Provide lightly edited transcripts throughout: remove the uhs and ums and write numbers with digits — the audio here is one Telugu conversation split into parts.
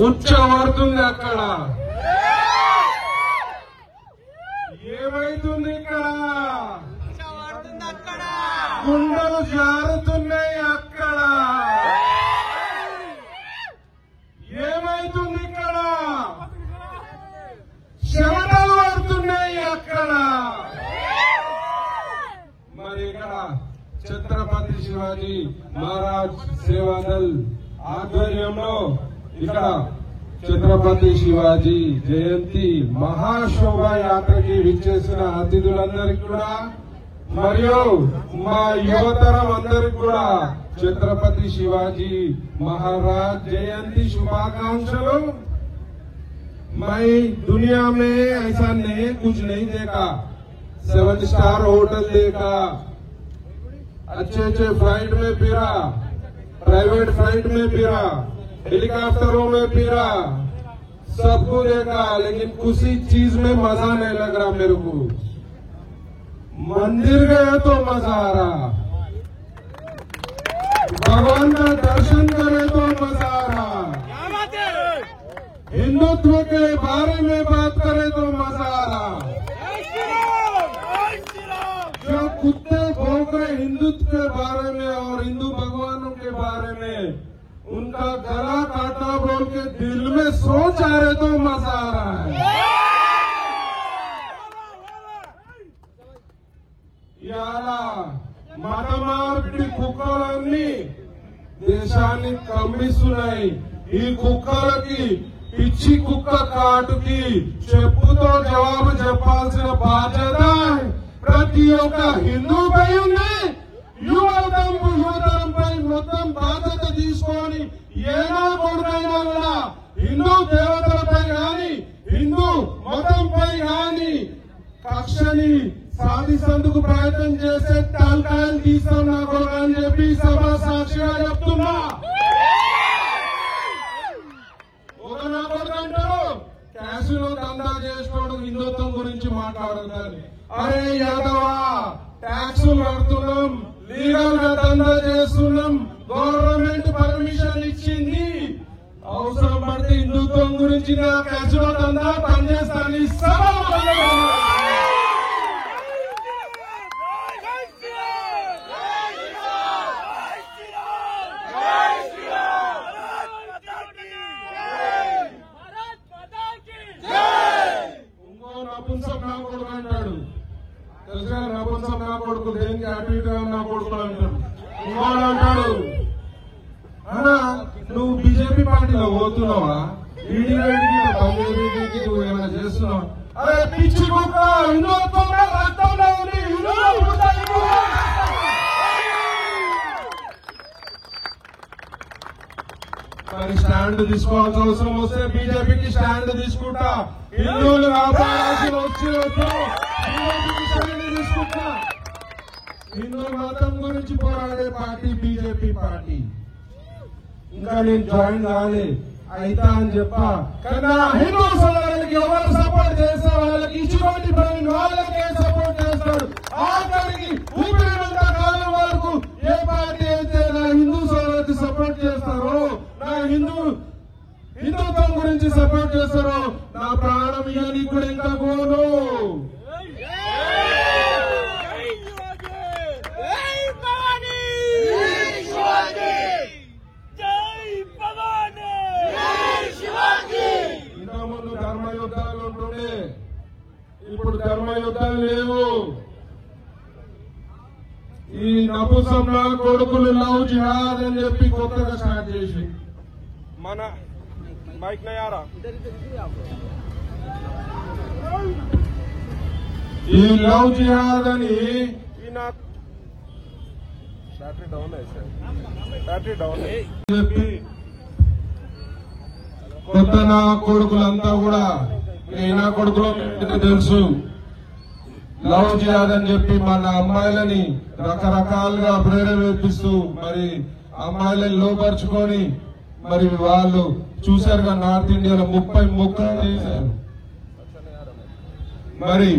ఉచ్చబడుతుంది అక్కడ. ఏమైతుంది ఇక్కడ? గుండెలు జారుతున్నాయి అక్కడ. ఏమైతుంది ఇక్కడ? చెమటలు పడుతున్నాయి అక్కడ. మరి ఇక్కడ ఛత్రపతి శివాజీ మహారాజ్ సేవాదల్ ఆధ్వర్యంలో ఇక్కడ ఛత్రపతి శివాజీ జయంతి మహాశోభాయాత్రకి విచ్చేసిన అతిథులందరికీ కూడా మరియు మా యువతరం అందరికి కూడా ఛత్రపతి శివాజీ महाराज जयंती शुभाकांक्षलु। मैं दुनिया में ऐसा नहीं कुछ नहीं देखा, 7 स्टार होटल देखा, अच्छे अच्छे फ्लाइट में फिरा, प्राइवेट फ्लाइट में फिरा, हेलीकॉप्टरों में फिरा, सबको देखा, लेकिन किसी चीज में मजा नहीं लग रहा मेरे को। मंदिर गए तो मजा आ रहा, भगवान का दर्शन करे तो मजा आ रहा, हिंदुत्व के बारे में बात करे तो मजा आ रहा। जो कुत्ते भौंक रहे हिंदुत्व के बारे में और हिंदू भगवानों के बारे में, उनका गला काटना बोल के दिल में सोच आ रहे तो मजा आ रहा है। याला మతమార్పిడి కుక్కలన్నీ దేశాన్ని కమ్మిస్తున్నాయి। ఈ కుక్కలకి పిచ్చి కుక్క కాటుకి చెప్పుతో జవాబు చెప్పాల్సిన బాధ్యత ప్రతి ఒక్క హిందూపై ఉంది। యువతరంపై మొత్తం బాధ్యత తీసుకొని ఏదో కొడుకైనా కూడా హిందూ దేవతలపై గాని హిందూ మతంపై గాని కక్షని సాధించేందుకు ప్రయత్నం చేసే తలకాయలు తీస్తాం నా కొడుకు అని చెప్పి సభ సాక్షిగా చెప్తున్నా। ఒక నా కొడుకు అంటాడు క్యాసినో దందా చేసుకోవడం హిందుత్వం గురించి మాట్లాడుతారు। అరే యాదవా, ట్యాక్సులు కడుతున్నాం, లీగల్ గా దందా చేస్తున్నాం, గవర్నమెంట్ పర్మిషన్ ఇచ్చింది, అవసరం పడితే హిందుత్వం గురించి నా క్యాసినో దందా పనిచేస్తాను సభ కొడుకు దేనికి అటు ఇటుగా నా కొడుకు అంటాడు। ఇంకోడు అంటాడు అన్నా నువ్వు బీజేపీ పార్టీలో పోతున్నావా, ఈడీకి నువ్వు ఏమైనా చేస్తున్నావా? అరే పిచ్చి కుక్క, హిందుత్వంలో రక్తంలో ఉంది, మరి స్టాండ్ తీసుకోవాల్సిన అవసరం వస్తే బీజేపీకి స్టాండ్ తీసుకుంటా, హిందువులు కాపాడాల్సిన వచ్చినట్టు బీజేపీకి స్టాండ్ తీసుకుంటా। హిందూ మతం గురించి పోరాడే పార్టీ బీజేపీ పార్టీ। ఇంకా నేను జాయిన్ కాలే అయితా అని చెప్పా, కానీ హిందూ సోదరులకి ఎవరు సపోర్ట్ చేస్తే వాళ్ళకి ఇటువంటి పని వాళ్ళకే సపోర్ట్ చేస్తాడు। ఆఖరికి ఊపిరినంత కాలం వరకు ఏ పార్టీ అయితే నా హిందూ సోదరులకి సపోర్ట్ చేస్తారో, నా హిందుత్వం గురించి సపోర్ట్ చేస్తారో, నా ప్రాణం ఇవన్నీ కూడా ఇంకా పోను। ఇంతకుముందు ధర్మ యుద్ధాలు ఉంటుండే, ఇప్పుడు ధర్మ యుద్ధాలు లేవు। ఈ నపుంసకుల కొడుకులు లవ్ జిహాద్ అని చెప్పి కొత్తగా స్టార్ట్ చేసి మన మైక్ నయారా ఈ లవ్ జిహాద్ అని చెప్పి కొత్త నా కొడుకులంతా కూడా నా కొడుకులు తెలుసు లవ్ జిహాద్ అని చెప్పి మన అమ్మాయిలని రకరకాలుగా ప్రేరేపిస్తూ మరి అమ్మాయిలని లోపరుచుకొని మరి వాళ్ళు చూశారుగా నార్త్ ఇండియాలో 30 ముక్కలు చేశారు। మరి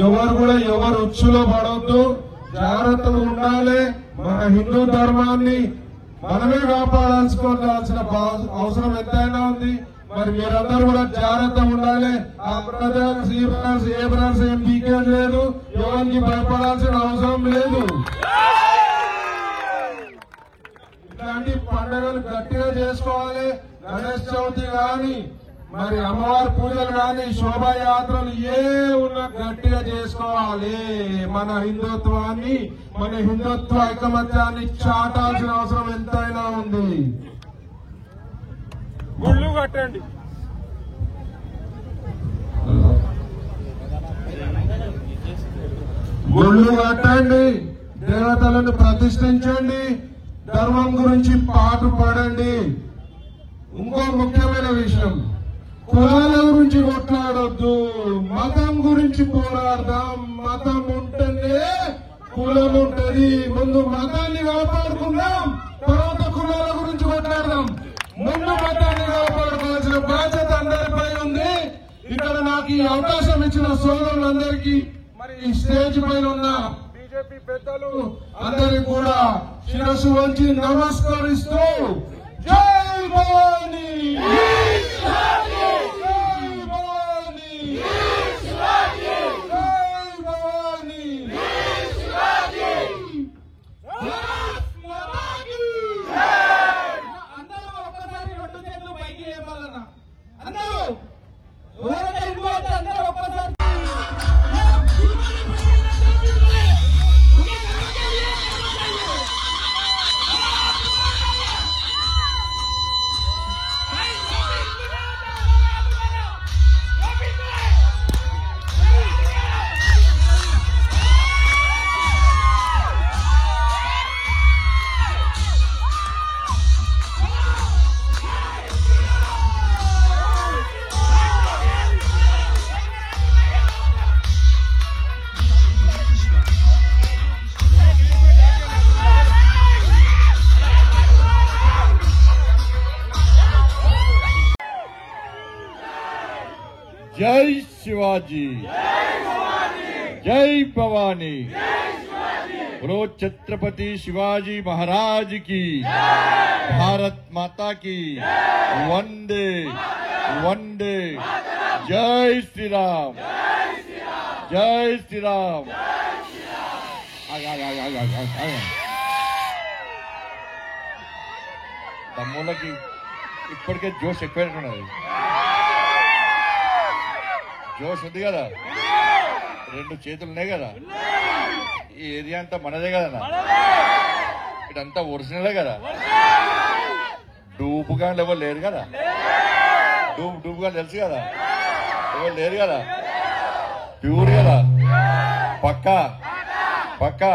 ఎవరు కూడా ఎవరు ఉచ్చులో పడవద్దు, జాగ్రత్తగా ఉండాలి। మన హిందూ ధర్మాన్ని మనమే కాపాడాల్సిన అవసరం ఎంతైనా ఉంది. మరి మీరందరూ కూడా జాగ్రత్తగా ఉండాలి. ఆ బ్రదర్స్ ఈ బ్రదర్స్ ఏ బ్రదర్స్ ఏం వీకెండ్ లేదు, ఎవరికి భయపడాల్సిన అవసరం లేదు. ఇట్లాంటి పండుగలు గట్టిగా చేసుకోవాలి. గణేష్ చవితి గాని మరి అమ్మవారి పూజలు గాని శోభాయాత్రలు ఏ ఉన్నా గట్టిగా చేసుకోవాలి. మన హిందుత్వాన్ని మన హిందుత్వ ఐకమత్యాన్ని చాటాల్సిన అవసరం ఎంతైనా ఉంది. గుళ్ళు కట్టండి, గుళ్ళు కట్టండి, దేవతలను ప్రతిష్ఠించండి, ధర్మం గురించి పాటుపడండి. ఇంకో ముఖ్యమైన విషయం, కులాల గురించి కొట్లాడొద్దు, మతం గురించి పోరాడదాం. మతం ఉంటేనే కులం ఉంటది. ముందు మతాన్ని కాపాడుకుందాం, తర్వాత కులాల గురించి కొట్లాడదాం. ముందు మతాన్ని కాపాడుకోవాల్సిన బాధ్యత అందరిపై ఉంది. ఇక్కడ నాకు ఈ అవకాశం ఇచ్చిన సోదరులందరికీ మరి ఈ స్టేజ్ పైన ఉన్న బీజేపీ పెద్దలు అందరికీ కూడా శిరస్సు వంచి నమస్కరిస్తూ జై భవానీ, జై భవానీ, జై భవానీ. అందరూ ఒక్కసారి రెండు చేతులు పైకి లేపాలన్నా. అందరూ అందరూ ఒక్కసారి जय शिवाजी, जय भवानी, बोलो छत्रपति शिवाजी महाराज की, भारत माता की, वंदे वंदे, जय श्री राम, जय श्री राम. తమ్ముళ్ళకి ఇప్పటికే జోష్ ఎక్కువైనట్టున్నది. జోష్ ఉంది కదా, రెండు చేతులు ఉన్నాయి కదా, ఈ ఏరియా అంతా మనదే కదా, ఇదంతా ఒరిజినలే కదా. డూపుగా ఎవరు లేరు కదా, డూపుగా తెలుసు కదా, ఎవరు లేరు కదా, ప్యూర్ కదా. పక్కా పక్కా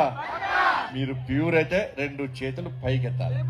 మీరు ప్యూర్ అయితే రెండు చేతులు పైకెత్తాలి.